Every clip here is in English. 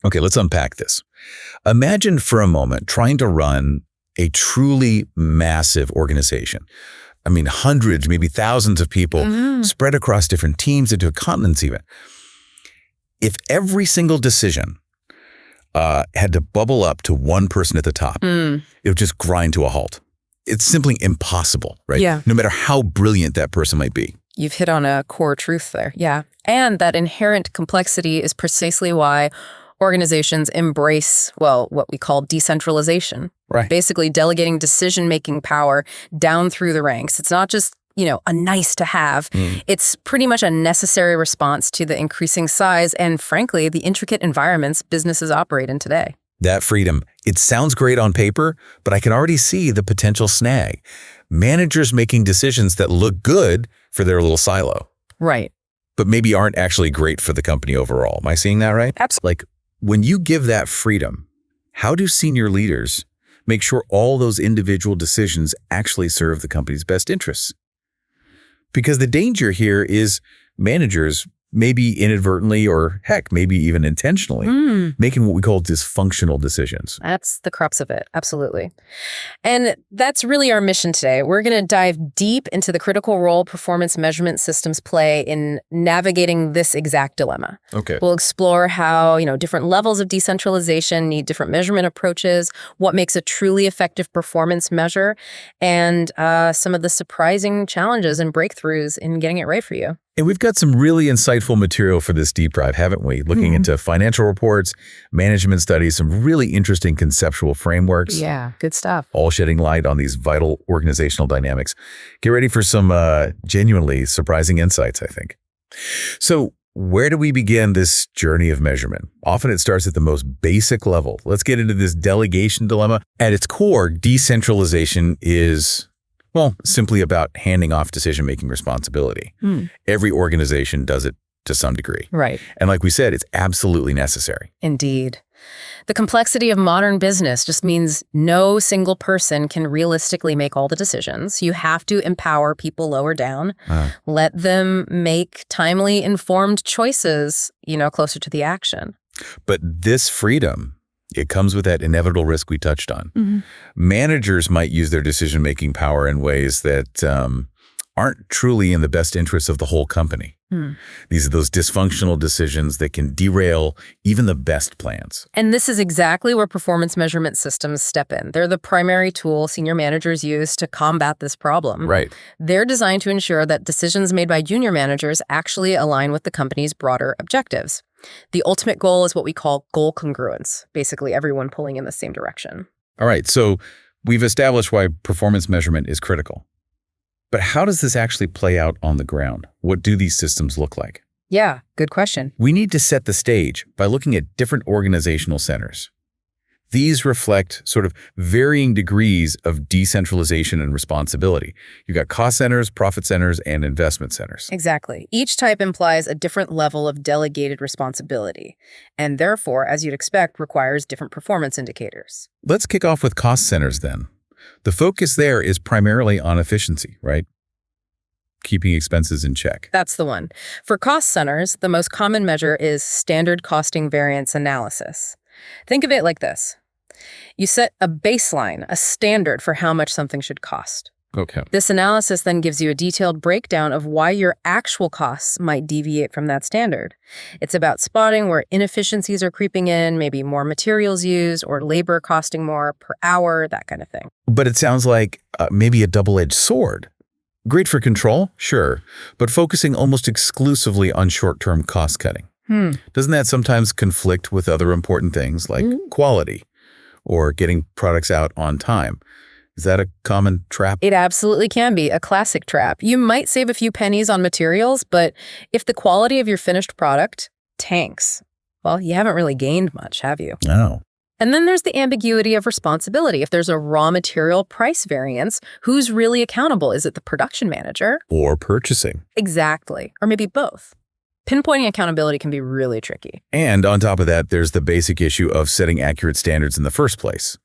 Okay, let's unpack this. Imagine for a moment trying to run a truly massive organization. I mean, hundreds, maybe thousands of people spread across different teams into continents even. If every single decision had to bubble up to one person at the top, it would just grind to a halt. It's simply impossible, right? Yeah. No matter how brilliant that person might be. You've hit on a core truth there. Yeah. And that inherent complexity is precisely why organizations embrace, well, what we call decentralization. Right. Basically delegating decision-making power down through the ranks. It's not just, a nice to have. It's pretty much a necessary response to the increasing size and, frankly, the intricate environments businesses operate in today. That freedom, it sounds great on paper, but I can already see the potential snag. Managers making decisions that look good for their little silo. Right. But maybe aren't actually great for the company overall. Am I seeing that right? Absolutely. Like, when you give that freedom, how do senior leaders make sure all those individual decisions actually serve the company's best interests? Because the danger here is managers, maybe inadvertently or heck, maybe even intentionally, making what we call dysfunctional decisions. That's the crux of it. Absolutely. And that's really our mission today. We're going to dive deep into the critical role performance measurement systems play in navigating this exact dilemma. Okay. We'll explore how, different levels of decentralization need different measurement approaches, what makes a truly effective performance measure, and some of the surprising challenges and breakthroughs in getting it right for you. And we've got some really insightful material for this deep dive, haven't we? Looking into financial reports, management studies, some really interesting conceptual frameworks. Yeah, good stuff. All shedding light on these vital organizational dynamics. Get ready for some genuinely surprising insights, I think. So where do we begin this journey of measurement? Often it starts at the most basic level. Let's get into this delegation dilemma. At its core, decentralization is, well, simply about handing off decision-making responsibility. Every organization does it to some degree. Right. And like we said, it's absolutely necessary. Indeed. The complexity of modern business just means no single person can realistically make all the decisions. You have to empower people lower down, let them make timely, informed choices, closer to the action. But this freedom, it comes with that inevitable risk we touched on. Managers might use their decision-making power in ways that aren't truly in the best interests of the whole company. These are those dysfunctional decisions that can derail even the best plans. And this is exactly where performance measurement systems step in. They're the primary tool senior managers use to combat this problem. Right. They're designed to ensure that decisions made by junior managers actually align with the company's broader objectives. The ultimate goal is what we call goal congruence, basically everyone pulling in the same direction. All right, so we've established why performance measurement is critical. But how does this actually play out on the ground? What do these systems look like? Yeah, good question. We need to set the stage by looking at different organizational centers. These reflect sort of varying degrees of decentralization and responsibility. You've got cost centers, profit centers, and investment centers. Exactly. Each type implies a different level of delegated responsibility, and therefore, as you'd expect, requires different performance indicators. Let's kick off with cost centers then. The focus there is primarily on efficiency, right? Keeping expenses in check. That's the one. For cost centers, the most common measure is standard costing variance analysis. Think of it like this. You set a baseline, a standard for how much something should cost. Okay. This analysis then gives you a detailed breakdown of why your actual costs might deviate from that standard. It's about spotting where inefficiencies are creeping in, maybe more materials used or labor costing more per hour, that kind of thing. But it sounds like maybe a double-edged sword. Great for control, sure, but focusing almost exclusively on short-term cost cutting. Doesn't that sometimes conflict with other important things like quality or getting products out on time? Is that a common trap? It absolutely can be a classic trap. You might save a few pennies on materials, but if the quality of your finished product tanks, well, you haven't really gained much, have you? No. And then there's the ambiguity of responsibility. If there's a raw material price variance, who's really accountable? Is it the production manager? Or purchasing. Exactly. Or maybe both. Pinpointing accountability can be really tricky. And on top of that, there's the basic issue of setting accurate standards in the first place.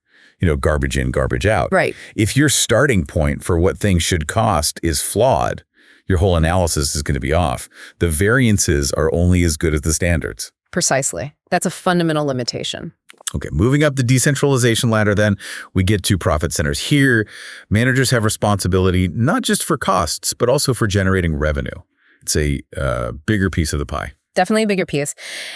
Garbage in, garbage out. Right. If your starting point for what things should cost is flawed, your whole analysis is going to be off. The variances are only as good as the standards. Precisely. That's a fundamental limitation. Okay, moving up the decentralization ladder then, we get to profit centers. Here, managers have responsibility not just for costs, but also for generating revenue. It's a bigger piece of the pie. Definitely a bigger piece.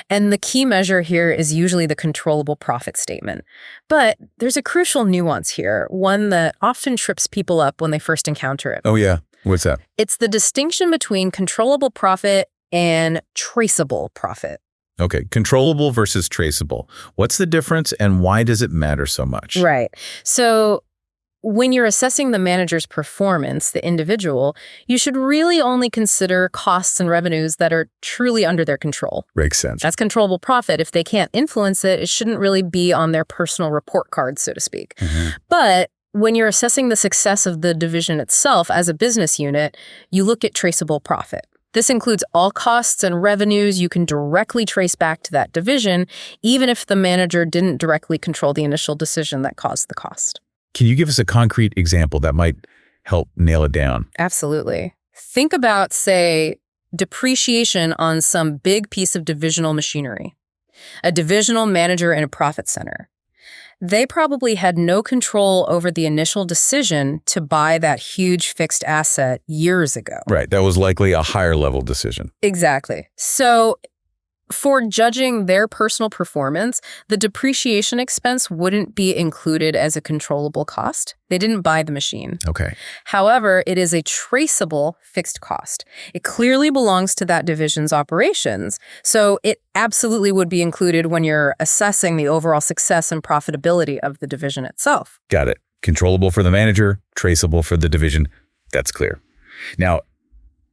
And the key measure here is usually the controllable profit statement. But there's a crucial nuance here, one that often trips people up when they first encounter it. Oh yeah, what's that? It's the distinction between controllable profit and traceable profit. Okay, controllable versus traceable. What's the difference and why does it matter so much? Right. So when you're assessing the manager's performance, the individual, you should really only consider costs and revenues that are truly under their control. Makes sense. That's controllable profit. If they can't influence it, it shouldn't really be on their personal report card, so to speak. But when you're assessing the success of the division itself as a business unit, you look at traceable profit. This includes all costs and revenues you can directly trace back to that division, even if the manager didn't directly control the initial decision that caused the cost. Can you give us a concrete example that might help nail it down? Absolutely. Think about, say, depreciation on some big piece of divisional machinery. A divisional manager in a profit center. They probably had no control over the initial decision to buy that huge fixed asset years ago. Right. That was likely a higher level decision. Exactly. So for judging their personal performance, the depreciation expense wouldn't be included as a controllable cost. They didn't buy the machine. Okay. However, it is a traceable fixed cost. It clearly belongs to that division's operations, so it absolutely would be included when you're assessing the overall success and profitability of the division itself. Got it. Controllable for the manager, traceable for the division. That's clear. Now,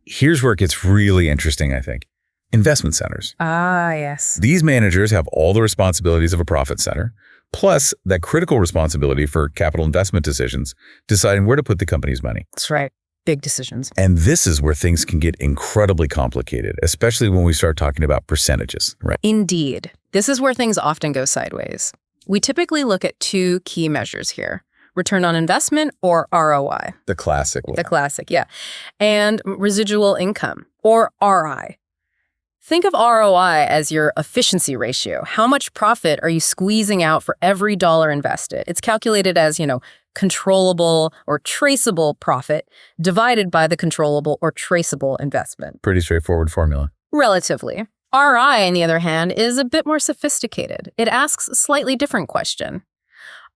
here's where it gets really interesting, I think. Investment centers. Ah, yes. These managers have all the responsibilities of a profit center, plus that critical responsibility for capital investment decisions, deciding where to put the company's money. That's right. Big decisions. And this is where things can get incredibly complicated, especially when we start talking about percentages, right? Indeed. This is where things often go sideways. We typically look at two key measures here. Return on investment, or ROI. The classic one. The classic, yeah. And residual income, or RI. Think of ROI as your efficiency ratio. How much profit are you squeezing out for every dollar invested? It's calculated as, controllable or traceable profit divided by the controllable or traceable investment. Pretty straightforward formula. Relatively. RI, on the other hand, is a bit more sophisticated. It asks a slightly different question.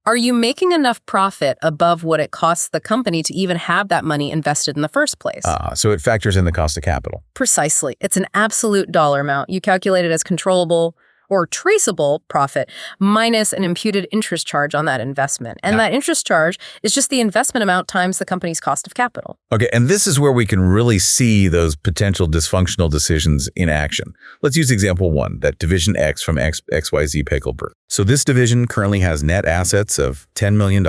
Are you making enough profit above what it costs the company to even have that money invested in the first place? So it factors in the cost of capital. Precisely. It's an absolute dollar amount. You calculate it as controllable or traceable profit minus an imputed interest charge on that investment. And that interest charge is just the investment amount times the company's cost of capital. Okay, and this is where we can really see those potential dysfunctional decisions in action. Let's use example one, that division X from XYZ Picklebird. So this division currently has net assets of $10 million,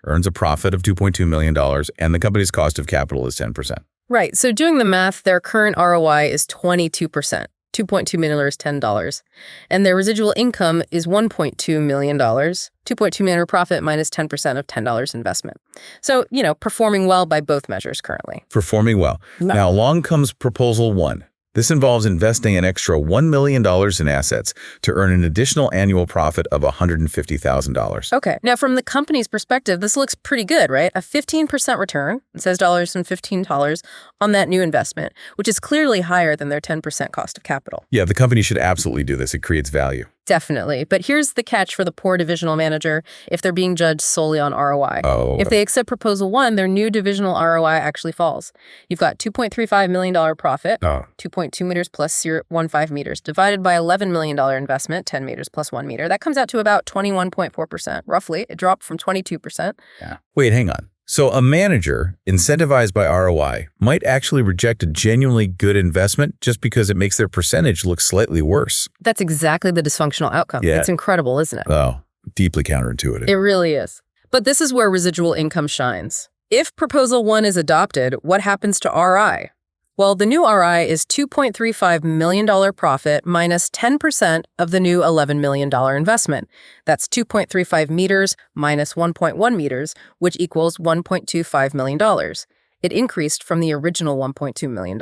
earns a profit of $2.2 million, and the company's cost of capital is 10%. Right, so doing the math, their current ROI is 22%. $2.2 million is $10. And their residual income is $1.2 million, $2.2 million profit minus 10% of $10 investment. So, performing well by both measures currently. Performing well. Now, along comes proposal one. This involves investing an extra $1 million in assets to earn an additional annual profit of $150,000. Okay. Now, from the company's perspective, this looks pretty good, right? A 15% return, it says $15 on that new investment, which is clearly higher than their 10% cost of capital. Yeah, the company should absolutely do this. It creates value. Definitely. But here's the catch for the poor divisional manager if they're being judged solely on ROI. If they accept proposal one, their new divisional ROI actually falls. You've got $2.35 million profit, 2.2 meters plus 0.15 meters, divided by $11 million investment, 10 meters plus 1 meter. That comes out to about 21.4%. Roughly, it dropped from 22%. Yeah. Wait, hang on. So a manager incentivized by ROI might actually reject a genuinely good investment just because it makes their percentage look slightly worse. That's exactly the dysfunctional outcome. Yeah. It's incredible, isn't it? Oh, deeply counterintuitive. It really is. But this is where residual income shines. If proposal one is adopted, what happens to RI? Well, the new RI is $2.35 million profit minus 10% of the new $11 million investment. That's 2.35 meters minus 1.1 meters, which equals $1.25 million. It increased from the original $1.2 million.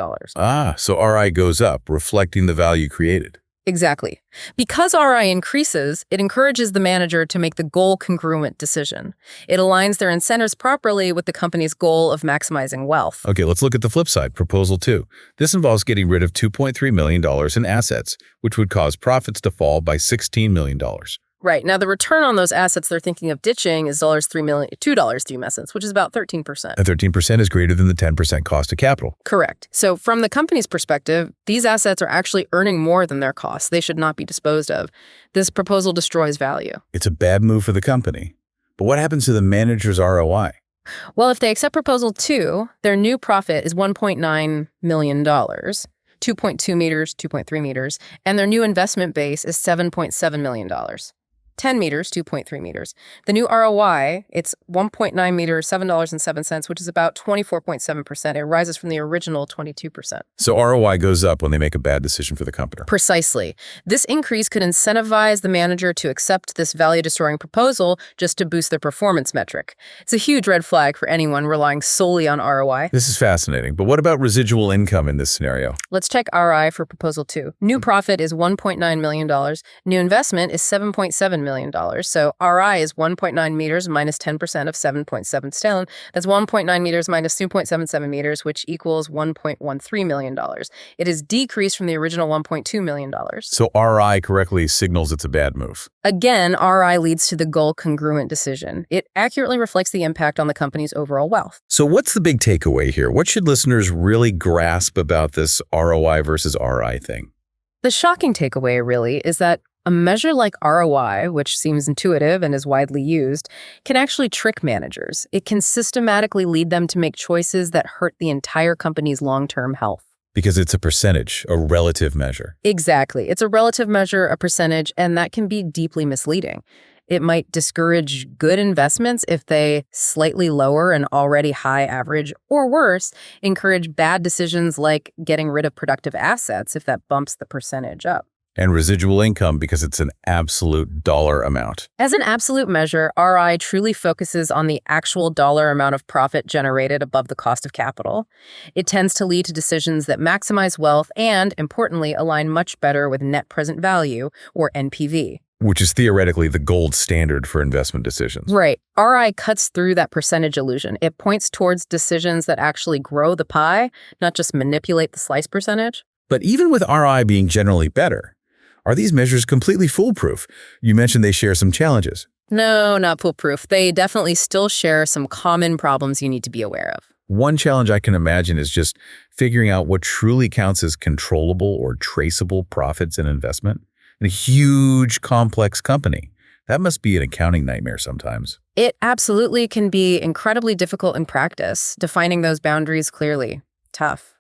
So RI goes up, reflecting the value created. Exactly. Because ROI increases, it encourages the manager to make the goal-congruent decision. It aligns their incentives properly with the company's goal of maximizing wealth. Okay, let's look at the flip side, Proposal 2. This involves getting rid of $2.3 million in assets, which would cause profits to fall by $16 million. Right. Now, the return on those assets they're thinking of ditching is $2 to essence, which is about 13%. And 13% is greater than the 10% cost of capital. Correct. So from the company's perspective, these assets are actually earning more than their costs. They should not be disposed of. This proposal destroys value. It's a bad move for the company. But what happens to the manager's ROI? Well, if they accept Proposal 2, their new profit is $1.9 million, 2.2 meters, 2.3 meters, and their new investment base is $7.7 million. 10 meters, 2.3 meters. The new ROI, it's 1.9 meters, $7.07, which is about 24.7%. It rises from the original 22%. So ROI goes up when they make a bad decision for the company. Precisely. This increase could incentivize the manager to accept this value-destroying proposal just to boost their performance metric. It's a huge red flag for anyone relying solely on ROI. This is fascinating. But what about residual income in this scenario? Let's check ROI for Proposal 2. New profit is $1.9 million. New investment is $7.7 million. So RI is 1.9 meters minus 10% of 7.7 stone. That's 1.9 meters minus 2.77 meters, which equals $1.13 million. It is decreased from the original $1.2 million. So RI correctly signals it's a bad move. Again, RI leads to the goal-congruent decision. It accurately reflects the impact on the company's overall wealth. So what's the big takeaway here? What should listeners really grasp about this ROI versus RI thing? The shocking takeaway, really, is that a measure like ROI, which seems intuitive and is widely used, can actually trick managers. It can systematically lead them to make choices that hurt the entire company's long-term health. Because it's a percentage, a relative measure. Exactly. It's a relative measure, a percentage, and that can be deeply misleading. It might discourage good investments if they slightly lower an already high average, or worse, encourage bad decisions like getting rid of productive assets if that bumps the percentage up. And residual income because it's an absolute dollar amount. As an absolute measure, RI truly focuses on the actual dollar amount of profit generated above the cost of capital. It tends to lead to decisions that maximize wealth and, importantly, align much better with net present value, or NPV. Which is theoretically the gold standard for investment decisions. Right. RI cuts through that percentage illusion. It points towards decisions that actually grow the pie, not just manipulate the slice percentage. But even with RI being generally better, are these measures completely foolproof? You mentioned they share some challenges. No, not foolproof. They definitely still share some common problems you need to be aware of. One challenge I can imagine is just figuring out what truly counts as controllable or traceable profits in investment in a huge, complex company. That must be an accounting nightmare sometimes. It absolutely can be incredibly difficult in practice, defining those boundaries clearly. Tough.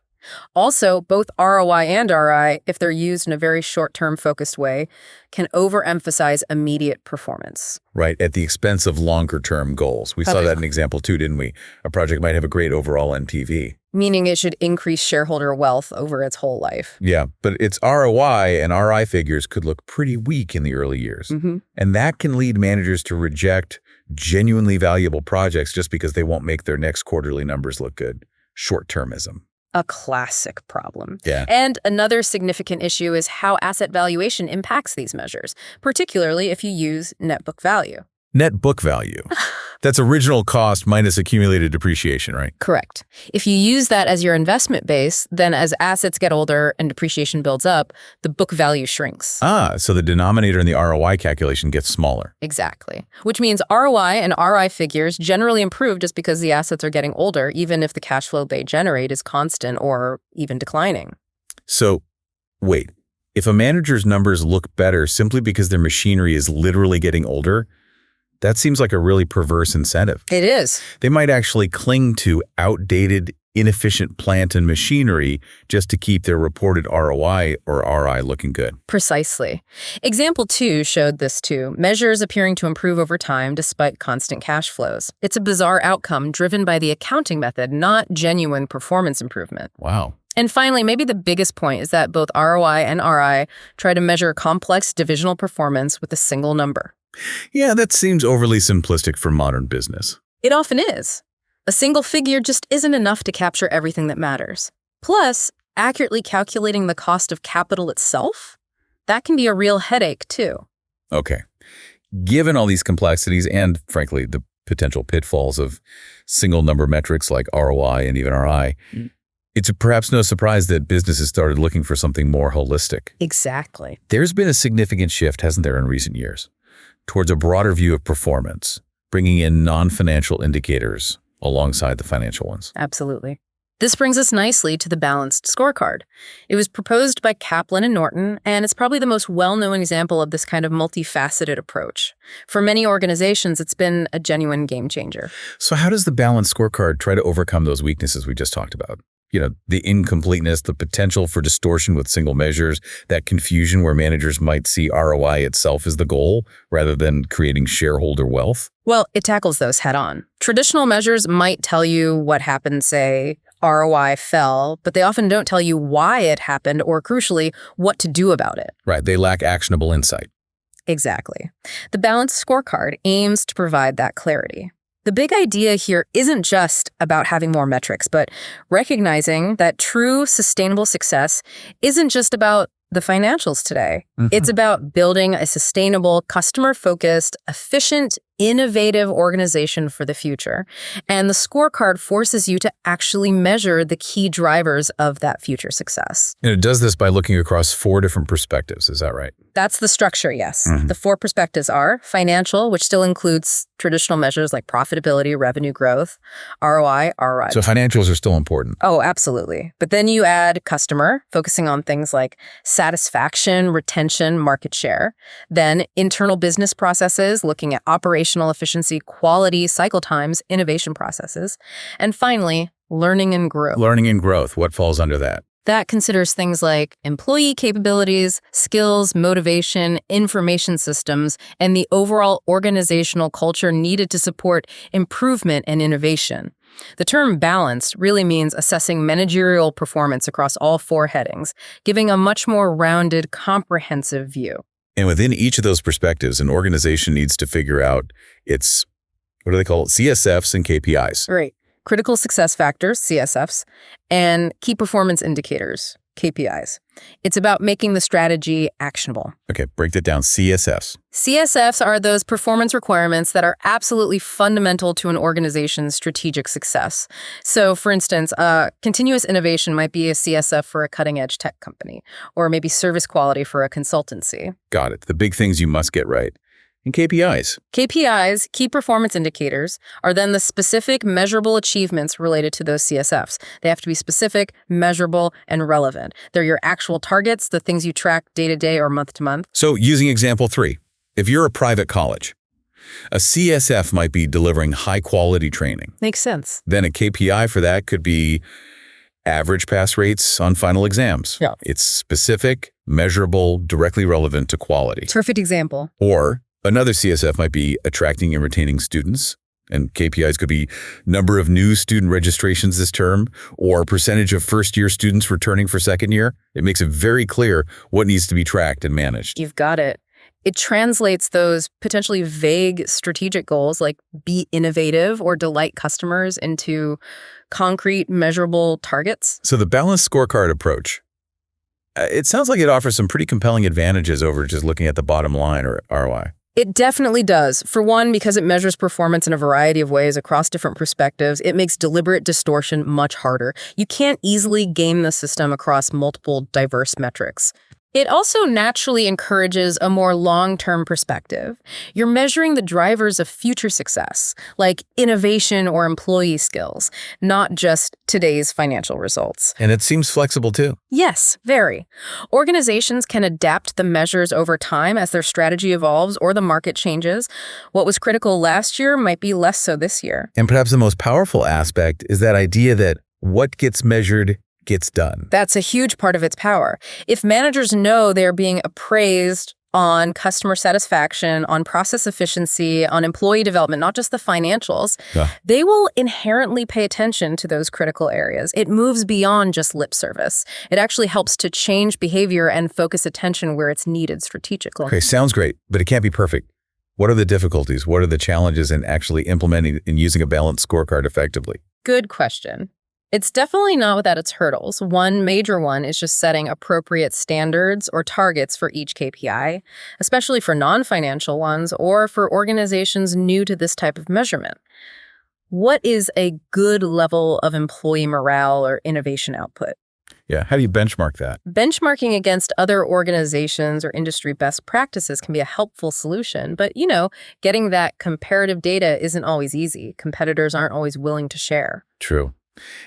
Also, both ROI and RI, if they're used in a very short-term focused way, can overemphasize immediate performance. Right, at the expense of longer-term goals. We saw that in example 2, didn't we? A project might have a great overall NPV. Meaning it should increase shareholder wealth over its whole life. Yeah, but its ROI and RI figures could look pretty weak in the early years. And that can lead managers to reject genuinely valuable projects just because they won't make their next quarterly numbers look good. Short-termism. A classic problem. Yeah. And another significant issue is how asset valuation impacts these measures, particularly if you use net book value. Net book value. That's original cost minus accumulated depreciation, right? Correct. If you use that as your investment base, then as assets get older and depreciation builds up, the book value shrinks. So the denominator in the ROI calculation gets smaller. Exactly. Which means ROI and RI figures generally improve just because the assets are getting older, even if the cash flow they generate is constant or even declining. So, wait. If a manager's numbers look better simply because their machinery is literally getting older, that seems like a really perverse incentive. It is. They might actually cling to outdated, inefficient plant and machinery just to keep their reported ROI or RI looking good. Precisely. Example 2 showed this too, measures appearing to improve over time despite constant cash flows. It's a bizarre outcome driven by the accounting method, not genuine performance improvement. Wow. And finally, maybe the biggest point is that both ROI and RI try to measure complex divisional performance with a single number. Yeah, that seems overly simplistic for modern business. It often is. A single figure just isn't enough to capture everything that matters. Plus, accurately calculating the cost of capital itself? that can be a real headache too. Okay. Given all these complexities and, frankly, the potential pitfalls of single number metrics like ROI and even RI, it's perhaps no surprise that businesses started looking for something more holistic. Exactly. There's been a significant shift, hasn't there, in recent years, towards a broader view of performance, bringing in non-financial indicators alongside the financial ones. Absolutely. This brings us nicely to the Balanced Scorecard. It was proposed by Kaplan and Norton, and it's probably the most well-known example of this kind of multifaceted approach. For many organizations, it's been a genuine game changer. So how does the Balanced Scorecard try to overcome those weaknesses we just talked about? The incompleteness, the potential for distortion with single measures, that confusion where managers might see ROI itself as the goal rather than creating shareholder wealth? Well, it tackles those head on. Traditional measures might tell you what happened, say, ROI fell, but they often don't tell you why it happened or, crucially, what to do about it. Right, they lack actionable insight. Exactly. The Balanced Scorecard aims to provide that clarity. The big idea here isn't just about having more metrics, but recognizing that true sustainable success isn't just about the financials today. It's about building a sustainable, customer-focused, efficient, innovative organization for the future. And the scorecard forces you to actually measure the key drivers of that future success. And it does this by looking across 4 different perspectives, is that right? That's the structure, yes. The 4 perspectives are financial, which still includes traditional measures like profitability, revenue growth, ROI, ROI. So financials are still important. Oh, absolutely. But then you add customer, focusing on things like satisfaction, retention, market share. Then internal business processes, looking at operational efficiency, quality, cycle times, innovation processes. And finally, learning and growth. Learning and growth, what falls under that? That considers things like employee capabilities, skills, motivation, information systems, and the overall organizational culture needed to support improvement and innovation. The term balanced really means assessing managerial performance across all 4 headings, giving a much more rounded, comprehensive view. And within each of those perspectives, an organization needs to figure out its, what do they call it, CSFs and KPIs. Right. Critical success factors, CSFs, and key performance indicators, KPIs. It's about making the strategy actionable. Okay, break that down. CSFs. CSFs are those performance requirements that are absolutely fundamental to an organization's strategic success. So, for instance, continuous innovation might be a CSF for a cutting-edge tech company, or maybe service quality for a consultancy. Got it. The big things you must get right. And KPIs. KPIs, key performance indicators, are then the specific measurable achievements related to those CSFs. They have to be specific, measurable, and relevant. They're your actual targets, the things you track day to day or month to month. So using example 3, if you're a private college, a CSF might be delivering high-quality training. Makes sense. Then a KPI for that could be average pass rates on final exams. Yeah. It's specific, measurable, directly relevant to quality. Perfect example. Or another CSF might be attracting and retaining students, and KPIs could be number of new student registrations this term or percentage of first-year students returning for second year. It makes it very clear what needs to be tracked and managed. You've got it. It translates those potentially vague strategic goals like be innovative or delight customers into concrete, measurable targets. So the Balanced Scorecard approach, it sounds like it offers some pretty compelling advantages over just looking at the bottom line or ROI. It definitely does. For one, because it measures performance in a variety of ways across different perspectives, it makes deliberate distortion much harder. You can't easily game the system across multiple diverse metrics. It also naturally encourages a more long-term perspective. You're measuring the drivers of future success, like innovation or employee skills, not just today's financial results. And it seems flexible too. Yes, very. Organizations can adapt the measures over time as their strategy evolves or the market changes. What was critical last year might be less so this year. And perhaps the most powerful aspect is that idea that what gets measured gets done. That's a huge part of its power. If managers know they're being appraised on customer satisfaction, on process efficiency, on employee development, not just the financials, they will inherently pay attention to those critical areas. It moves beyond just lip service. It actually helps to change behavior and focus attention where it's needed strategically. Okay, sounds great, but it can't be perfect. What are the difficulties? What are the challenges in actually implementing and using a balanced scorecard effectively? Good question. It's definitely not without its hurdles. One major one is just setting appropriate standards or targets for each KPI, especially for non-financial ones or for organizations new to this type of measurement. What is a good level of employee morale or innovation output? Yeah, how do you benchmark that? Benchmarking against other organizations or industry best practices can be a helpful solution, but, getting that comparative data isn't always easy. Competitors aren't always willing to share. True.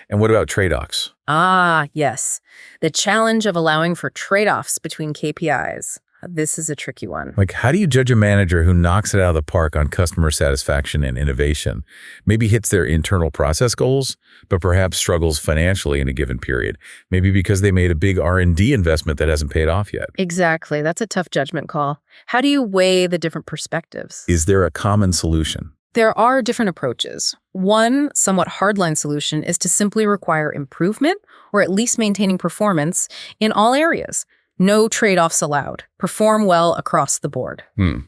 And what about trade-offs? Ah, yes. The challenge of allowing for trade-offs between KPIs. This is a tricky one. Like, how do you judge a manager who knocks it out of the park on customer satisfaction and innovation, maybe hits their internal process goals, but perhaps struggles financially in a given period, maybe because they made a big R&D investment that hasn't paid off yet? Exactly. That's a tough judgment call. How do you weigh the different perspectives? Is there a common solution? There are different approaches. One somewhat hardline solution is to simply require improvement or at least maintaining performance in all areas. No trade-offs allowed. Perform well across the board.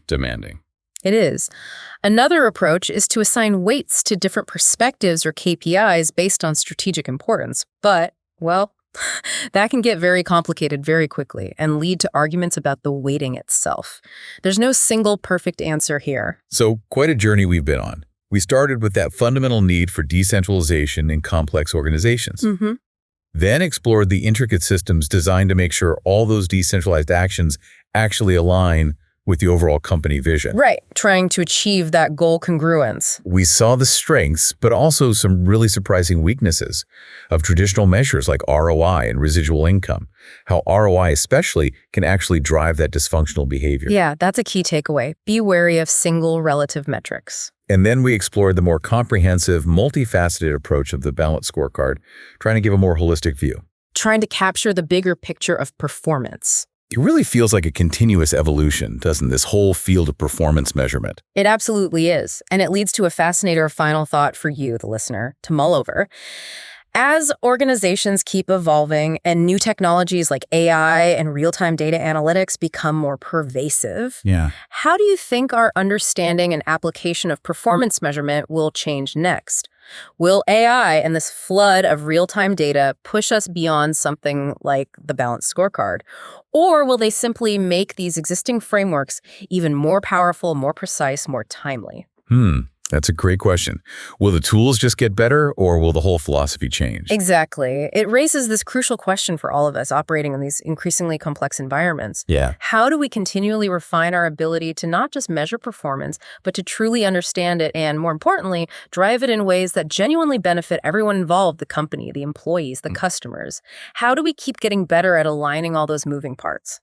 Demanding. It is. Another approach is to assign weights to different perspectives or KPIs based on strategic importance. But, well, that can get very complicated very quickly and lead to arguments about the weighting itself. There's no single perfect answer here. So, quite a journey we've been on. We started with that fundamental need for decentralization in complex organizations. Then explored the intricate systems designed to make sure all those decentralized actions actually align with the overall company vision. Right, trying to achieve that goal congruence. We saw the strengths, but also some really surprising weaknesses of traditional measures like ROI and residual income, how ROI especially can actually drive that dysfunctional behavior. Yeah, that's a key takeaway. Be wary of single relative metrics. And then we explored the more comprehensive, multifaceted approach of the Balanced Scorecard, trying to give a more holistic view. Trying to capture the bigger picture of performance. It really feels like a continuous evolution, doesn't this whole field of performance measurement? It absolutely is. And it leads to a fascinating final thought for you, the listener, to mull over. As organizations keep evolving and new technologies like AI and real-time data analytics become more pervasive, how do you think our understanding and application of performance measurement will change next? Will AI and this flood of real-time data push us beyond something like the Balanced Scorecard? Or will they simply make these existing frameworks even more powerful, more precise, more timely? That's a great question. Will the tools just get better, or will the whole philosophy change? Exactly. It raises this crucial question for all of us operating in these increasingly complex environments. How do we continually refine our ability to not just measure performance, but to truly understand it and, more importantly, drive it in ways that genuinely benefit everyone involved, the company, the employees, the customers? How do we keep getting better at aligning all those moving parts?